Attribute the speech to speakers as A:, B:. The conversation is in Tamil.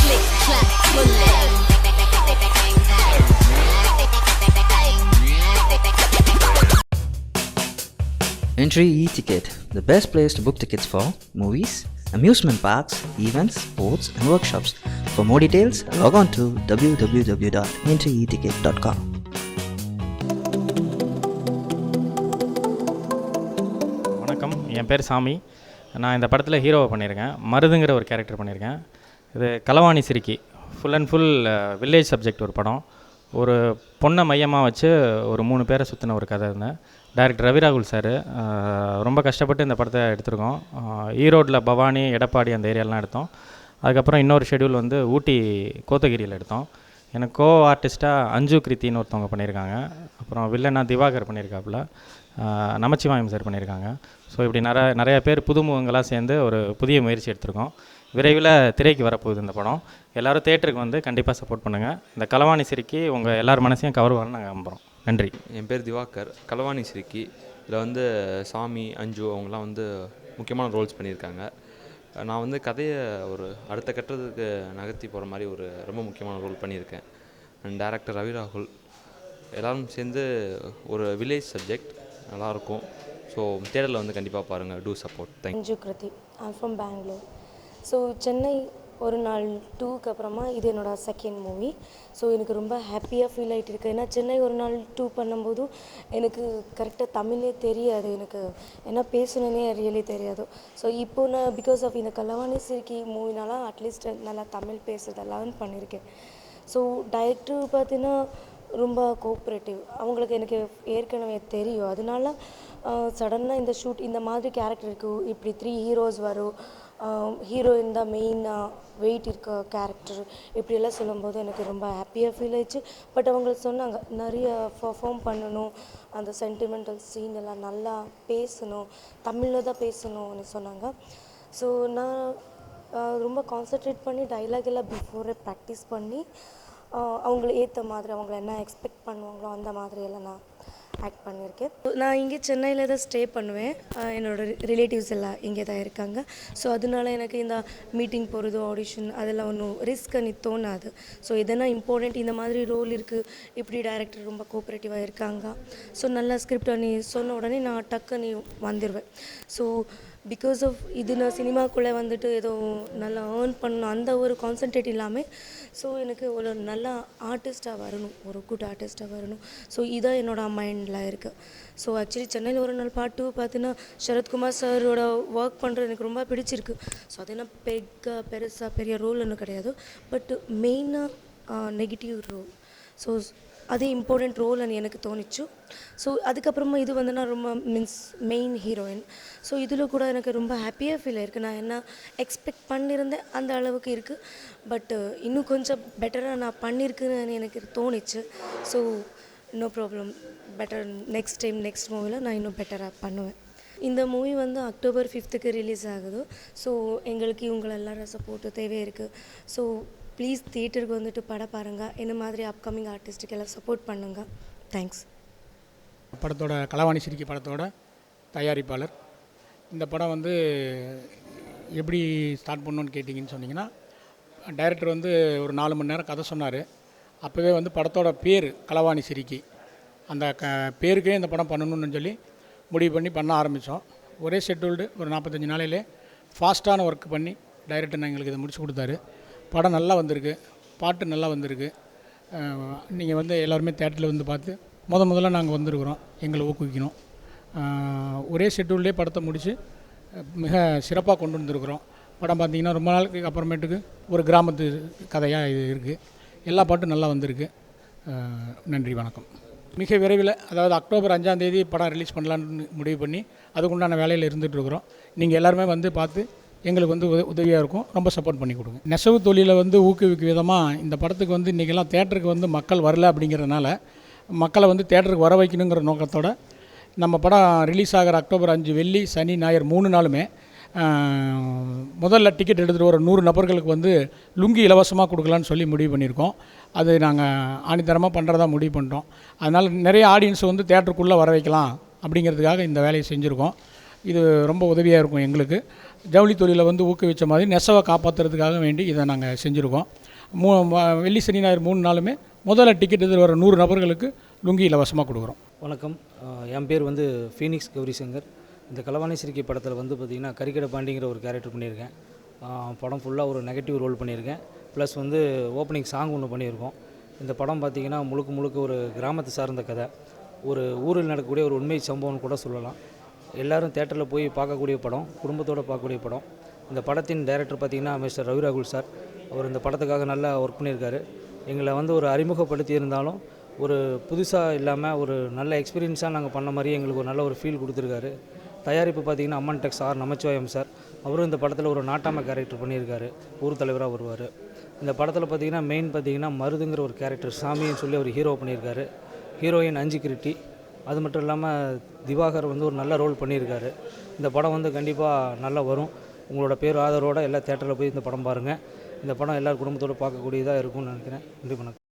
A: click, clap, bullet.
B: Entry e-ticket, the best place to book tickets for movies, amusement parks, events, sports and workshops. For more details, log on to www.entryeticket.com.
C: வணக்கம், என் பேர் சாமி. நான் இந்த படத்தில் ஹீரோவை பண்ணியிருக்கேன். மருதுங்கிற ஒரு கேரக்டர் பண்ணியிருக்கேன். இது Kalavani Sirikki full and full village subject ஒரு படம். ஒரு பொண்ணை மையமாக வச்சு ஒரு 3 பேரை சுற்றின ஒரு கதை இருந்தேன். டைரக்டர் ரவிராகுல் சார் ரொம்ப கஷ்டப்பட்டு இந்த படத்தை எடுத்திருக்கோம். ஈரோட்டில் பவானி, எடப்பாடி அந்த ஏரியாலாம் எடுத்தோம். அதுக்கப்புறம் இன்னொரு ஷெடியூல் வந்து ஊட்டி கோத்தகிரியில் எடுத்தோம். எனக்கு கோ ஆர்டிஸ்ட்டாக அஞ்சு கிருத்தின்னு ஒருத்தவங்க பண்ணியிருக்காங்க. அப்புறம் வில்லனா திவாகர் பண்ணியிருக்காப்புல, நமச்சிவாயம் சார் பண்ணியிருக்காங்க. ஸோ இப்படி நிறைய பேர் புதுமுகங்களாக சேர்ந்து ஒரு புதிய முயற்சி எடுத்திருக்கோம். விரைவில் திரைக்கு வரப்போகுது இந்த படம். எல்லோரும் தேட்டருக்கு வந்து கண்டிப்பாக சப்போர்ட் பண்ணுங்கள். இந்த களவாணி சிரிக்கி உங்கள் எல்லார் மனசையும் கவருவான்னு நாங்கள் நம்புகிறோம். நன்றி.
D: என் பேர் திவாகர். களவாணி சிரிக்கி இதில் வந்து சாமி, அஞ்சு அவங்களாம் வந்து முக்கியமான ரோல்ஸ் பண்ணியிருக்காங்க. நான் வந்து கதையை ஒரு அடுத்த கட்டத்துக்கு நகர்த்தி போகிற மாதிரி ஒரு ரொம்ப முக்கியமான ரோல் பண்ணியிருக்கேன். அண்ட் டைரக்டர் ரவிராகுல் எல்லோரும் சேர்ந்து ஒரு வில்லேஜ் சப்ஜெக்ட் நல்லாயிருக்கும். ஸோ தேட்டரில் வந்து கண்டிப்பாக பாருங்கள். To support. Thank you.
E: Anju Kriti. I'm from Bangalore. So Chennai ஒரு நாள் 2க்கு அப்புறமா இது என்னோடய செகண்ட் மூவி. ஸோ எனக்கு ரொம்ப ஹாப்பியாக ஃபீல் ஆகிட்டு இருக்கு. ஏன்னா சென்னை ஒரு நாள் 2 பண்ணும்போது எனக்கு கரெக்டாக தமிழே தெரியாது, எனக்கு என்ன பேசணுன்னே ரியலி தெரியாது. ஸோ இப்போ நான் பிகாஸ் ஆஃப் இந்த களவாணி சிரிக்கி மூவினால அட்லீஸ்ட் நல்லா தமிழ் பேசுறதெல்லாம் பண்ணியிருக்கேன். ஸோ டைரக்டர் பார்த்தீங்கன்னா ரொம்ப கோஆப்ரேட்டிவ். அவங்களுக்கு எனக்கு ஏற்கனவே தெரியும். அதனால சடனாக இந்த ஷூட் இந்த மாதிரி கேரக்டர் இருக்குது, இப்படி 3 ஹீரோஸ் வரும், ஹீரோயின் தான் மெயினாக வெயிட் இருக்க கேரக்டர், இப்படியெல்லாம் சொல்லும்போது எனக்கு ரொம்ப ஹாப்பியாக ஃபீல் ஆயிடுச்சு. பட் அவங்க சொன்னாங்க நிறைய பர்ஃபார்ம் பண்ணணும், அந்த சென்டிமெண்டல் சீன் எல்லாம் நல்லா பேசணும், தமிழில் தான் பேசணும்னு சொன்னாங்க. ஸோ நான் ரொம்ப கான்சன்ட்ரேட் பண்ணி டைலாக் எல்லாம் பிஃபோரே ப்ராக்டிஸ் பண்ணி அவங்கள ஏற்ற மாதிரி அவங்கள என்ன எக்ஸ்பெக்ட் பண்ணுவாங்களோ அந்த மாதிரியெல்லாம் நான் ஆக்ட் பண்ணியிருக்கேன். நான் இங்கே சென்னையில் தான் ஸ்டே பண்ணுவேன். என்னோடய ரிலேட்டிவ்ஸ் எல்லாம் இங்கே தான் இருக்காங்க. ஸோ அதனால எனக்கு இந்த மீட்டிங் போகிறது, ஆடிஷன் அதெல்லாம் ஒன்றும் ரிஸ்க் நீ தோணாது. ஸோ எதனா இம்பார்ட்டண்ட் இந்த மாதிரி ரோல் இருக்குது, இப்படி டைரக்டர் ரொம்ப கோஆப்ரேட்டிவாக இருக்காங்க, ஸோ நல்லா ஸ்கிரிப்ட் நீ சொன்ன உடனே நான் டக்கு நீ வந்துடுவேன். ஸோ பிகாஸ் ஆஃப் இது நான் சினிமாக்குள்ளே வந்துட்டு ஏதோ நல்லா ஏர்ன் பண்ணணும் அந்த ஒரு கான்சன்ட்ரேட் இல்லாமல், ஸோ எனக்கு ஒரு நல்ல ஆர்டிஸ்ட்டாக வரணும், ஒரு குட் ஆர்டிஸ்ட்டாக வரணும். ஸோ இதான் என்னோடய மைண்டில் இருக்குது. ஸோ ஆக்சுவலி சென்னையில் ஒரு நாள் பார்ட் 2 பார்த்தீங்கன்னா சரத்குமார் சாரோட ஒர்க் பண்ணுறது எனக்கு ரொம்ப பிடிச்சிருக்கு. ஸோ அது என்ன பெருசாக பெரிய ரோல் ஒன்றும் கிடையாது, பட் மெயினாக நெகட்டிவ் ரோல். ஸோ அது இம்பார்ட்டண்ட் ரோல்னு எனக்கு தோணிச்சு. ஸோ அதுக்கப்புறமா இது வந்து நான் ரொம்ப மெயின் ஹீரோயின். ஸோ இதில் கூட எனக்கு ரொம்ப ஹாப்பியாக ஃபீல் ஆயிருக்கு. நான் என்ன எக்ஸ்பெக்ட் பண்ணியிருந்தேன் அந்த அளவுக்கு இருக்குது, பட் இன்னும் கொஞ்சம் பெட்டராக நான் பண்ணியிருக்குன்னு எனக்கு தோணிச்சு. So no problem, better next time next மூவியில் நான் இன்னும் பெட்டராக பண்ணுவேன். இந்த மூவி வந்து அக்டோபர் 5க்கு ரிலீஸ் ஆகுது. ஸோ எங்களுக்கு இவங்க எல்லாரும் சப்போர்ட்டு தேவை இருக்குது. ஸோ ப்ளீஸ் தியேட்டருக்கு வந்துட்டு படம் பாருங்கள். என்ன மாதிரி அப்கமிங் ஆர்டிஸ்ட்டுக்கு எல்லாம் சப்போர்ட் பண்ணுங்கள். தேங்க்ஸ்.
F: படத்தோட களவாணி சிரிக்கி படத்தோட தயாரிப்பாளர். இந்த படம் வந்து எப்படி ஸ்டார்ட் பண்ணணுன்னு கேட்டிங்கன்னு சொன்னிங்கன்னா, டைரக்டர் வந்து ஒரு 4 மணி நேரம் கதை சொன்னார். அப்போவே வந்து படத்தோட பேர் களவாணி சிரிக்கி, அந்த பேருக்கே இந்த படம் பண்ணணும்னு சொல்லி முடிவு பண்ணி பண்ண ஆரம்பித்தோம். ஒரே ஷெட்யூல்டு ஒரு 45 நாளையிலே ஃபாஸ்ட்டான ஒர்க் பண்ணி டைரக்டர் எங்களுக்கு இதை முடிச்சு கொடுத்தாரு. படம் நல்லா வந்திருக்கு, பாட்டு நல்லா வந்திருக்கு. நீங்கள் வந்து எல்லாருமே தேட்டரில் வந்து பார்த்து முதல்ல நாங்கள் வந்திருக்கிறோம், எங்களை ஊக்குவிக்கணும். ஒரே ஷெட்யூல்லே படத்தை முடித்து மிக சிறப்பாக கொண்டு வந்திருக்கிறோம். படம் பார்த்திங்கன்னா ரொம்ப நாளுக்கு அப்புறமேட்டுக்கு ஒரு கிராமத்து கதையாக இது இருக்குது. எல்லா பாட்டும் நல்லா வந்திருக்கு. நன்றி, வணக்கம். மிக விரைவில், அதாவது அக்டோபர் 5ஆம் தேதி படம் ரிலீஸ் பண்ணலான்னு முடிவு பண்ணி அதுக்குண்டான வேலையில் இருந்துகிட்ருக்குறோம். நீங்கள் எல்லாருமே வந்து பார்த்து எங்களுக்கு வந்து உதவியாக இருக்கும், ரொம்ப சப்போர்ட் பண்ணி கொடுங்க. நெசவு தொழிலை வந்து ஊக்குவிக்கும் விதமாக இந்த படத்துக்கு வந்து இன்றைக்கெல்லாம் தேட்டருக்கு வந்து மக்கள் வரல அப்படிங்கிறதுனால மக்களை வந்து தேட்டருக்கு வர வைக்கணுங்கிற நோக்கத்தோடு நம்ம படம் ரிலீஸ் ஆகிற அக்டோபர் 5 வெள்ளி, சனி, ஞாயிறு 3 நாளுமே முதல்ல டிக்கெட் எடுத்துகிட்டு வர 100 நபர்களுக்கு வந்து லுங்கி இலவசமாக கொடுக்கலான்னு சொல்லி முடிவு பண்ணியிருக்கோம். அது நாங்கள் ஆணித்தரமாக பண்ணுறதா முடிவு பண்ணிட்டோம். அதனால் நிறைய ஆடியன்ஸை வந்து தேட்டருக்குள்ளே வர வைக்கலாம் அப்படிங்கிறதுக்காக இந்த வேலையை செஞ்சுருக்கோம். இது ரொம்ப உதவியாக இருக்கும் எங்களுக்கு. ஜவுளி தொழிலை வந்து ஊக்குவிச்ச மாதிரி நெசவை காப்பாற்றுறதுக்காக வேண்டி இதை நாங்கள் செஞ்சுருக்கோம். வெள்ளி சனி ஞாயிறு 3 நாளுமே முதல்ல டிக்கெட் இதில் வர 100 நபர்களுக்கு லுங்கி இலவசமாக கொடுக்குறோம்.
A: வணக்கம். என் பேர் வந்து ஃபீனிக்ஸ் கௌரி சங்கர். இந்த களவாணி சிரிக்கி படத்தில் வந்து பார்த்திங்கன்னா கரிக்கடை பாண்டிங்கிற ஒரு கேரக்டர் பண்ணியிருக்கேன். படம் ஃபுல்லாக ஒரு நெகட்டிவ் ரோல் பண்ணியிருக்கேன். ப்ளஸ் வந்து ஓப்பனிங் சாங் ஒன்று பண்ணியிருக்கோம். இந்த படம் பார்த்திங்கன்னா முழுக்க ஒரு கிராமத்தை சார்ந்த கதை, ஒரு ஊரில் நடக்கக்கூடிய ஒரு உண்மை சம்பவம்னு கூட சொல்லலாம். எல்லோரும் தேட்டரில் போய் பார்க்கக்கூடிய படம், குடும்பத்தோடு பார்க்கக்கூடிய படம். இந்த படத்தின் டைரக்டர் பார்த்திங்கன்னா மிஸ்டர் ரவி ராகுல் சார். அவர் இந்த படத்துக்காக நல்லா ஒர்க் பண்ணியிருக்காரு. எங்களை வந்து ஒரு அறிமுகப்படுத்தி இருந்தாலும் ஒரு புதுசாக இல்லாமல் ஒரு நல்ல எக்ஸ்பீரியன்ஸாக நாங்கள் பண்ண மாதிரி எங்களுக்கு ஒரு நல்ல ஒரு ஃபீல் கொடுத்துருக்காரு. தயாரிப்பு பார்த்திங்கன்னா அம்மன் டெக்ஸ் ஆர் நமச்சிவாயம் சார். அவரும் இந்த படத்தில் ஒரு நாட்டாமை கேரக்டர் பண்ணியிருக்காரு, ஊர் தலைவராக வருவார். இந்த படத்தில் பார்த்திங்கன்னா மெயின் பார்த்திங்கன்னா மருதுங்கிற ஒரு கேரக்டர் சாமின்னு சொல்லி ஒரு ஹீரோ பண்ணியிருக்காரு. ஹீரோயின் அஞ்சு கிருட்டி. அது மட்டும் இல்லாமல் திவாகர் வந்து ஒரு நல்ல ரோல் பண்ணியிருக்காரு. இந்த படம் வந்து கண்டிப்பாக நல்லா வரும். உங்களோட பேர் ஆதரவோடு எல்லா தேட்டரில் போய் இந்த படம் பாருங்கள். இந்த படம் எல்லார் குடும்பத்தோடு பார்க்கக்கூடியதாக இருக்கும்னு நினைக்கிறேன். நன்றி, வணக்கம்.